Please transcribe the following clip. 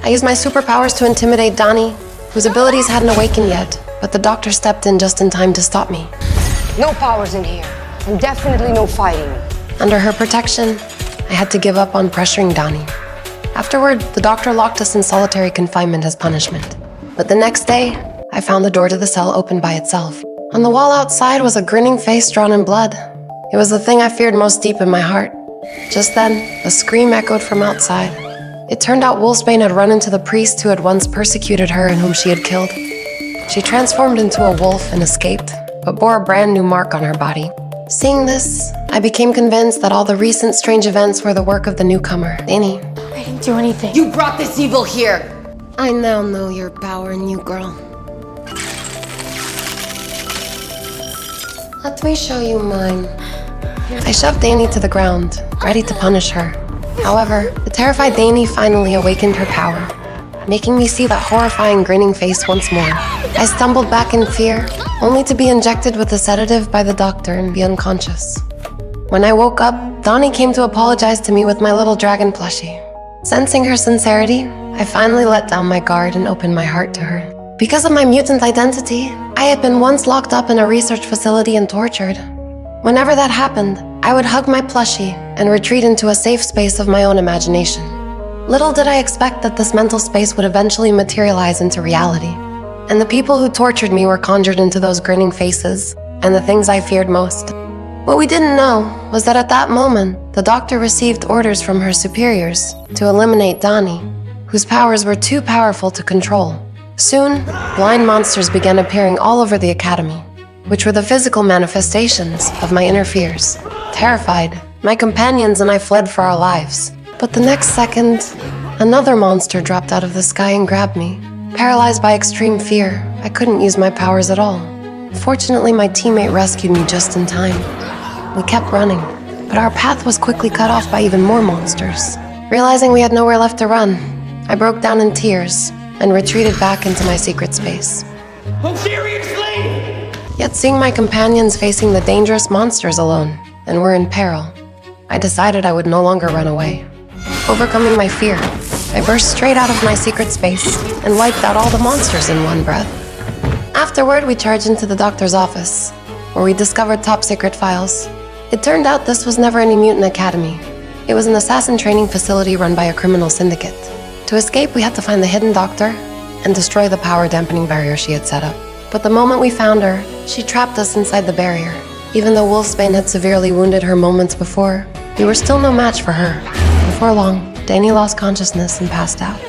I used my superpowers to intimidate Donnie, whose abilities hadn't awakened yet, but the doctor stepped in just in time to stop me. No powers in here, and definitely no fighting. Under her protection, I had to give up on pressuring Donnie. Afterward, the doctor locked us in solitary confinement as punishment. But the next day, I found the door to the cell open by itself. On the wall outside was a grinning face drawn in blood. It was the thing I feared most deep in my heart. Just then, a scream echoed from outside. It turned out Wolfsbane had run into the priest who had once persecuted her and whom she had killed. She transformed into a wolf and escaped, but bore a brand new mark on her body. Seeing this, I became convinced that all the recent strange events were the work of the newcomer, Danny. I didn't do anything. You brought this evil here! I now know your power in you, girl. Let me show you mine. I shoved Danny to the ground, ready to punish her. However, the terrified Danny finally awakened her power, making me see that horrifying grinning face once more. I stumbled back in fear, only to be injected with a sedative by the doctor and be unconscious. When I woke up, Donnie came to apologize to me with my little dragon plushie. Sensing her sincerity, I finally let down my guard and opened my heart to her. Because of my mutant identity, I had been once locked up in a research facility and tortured. Whenever that happened, I would hug my plushie and retreat into a safe space of my own imagination. Little did I expect that this mental space would eventually materialize into reality. And the people who tortured me were conjured into those grinning faces and the things I feared most. What we didn't know was that at that moment, the doctor received orders from her superiors to eliminate Donnie, whose powers were too powerful to control. Soon, blind monsters began appearing all over the academy, which were the physical manifestations of my inner fears. Terrified, my companions and I fled for our lives. But the next second, another monster dropped out of the sky and grabbed me. Paralyzed by extreme fear, I couldn't use my powers at all. Fortunately, my teammate rescued me just in time. We kept running, but our path was quickly cut off by even more monsters. Realizing we had nowhere left to run, I broke down in tears and retreated back into my secret space. Oh, seriously? Yet seeing my companions facing the dangerous monsters alone and were in peril, I decided I would no longer run away. Overcoming my fear, I burst straight out of my secret space and wiped out all the monsters in one breath. Afterward, we charged into the doctor's office, where we discovered top secret files. It turned out this was never any mutant academy. It was an assassin training facility run by a criminal syndicate. To escape, we had to find the hidden doctor and destroy the power dampening barrier she had set up. But the moment we found her, she trapped us inside the barrier. Even though Wolfsbane had severely wounded her moments before, we were still no match for her. Before long, Danny lost consciousness and passed out.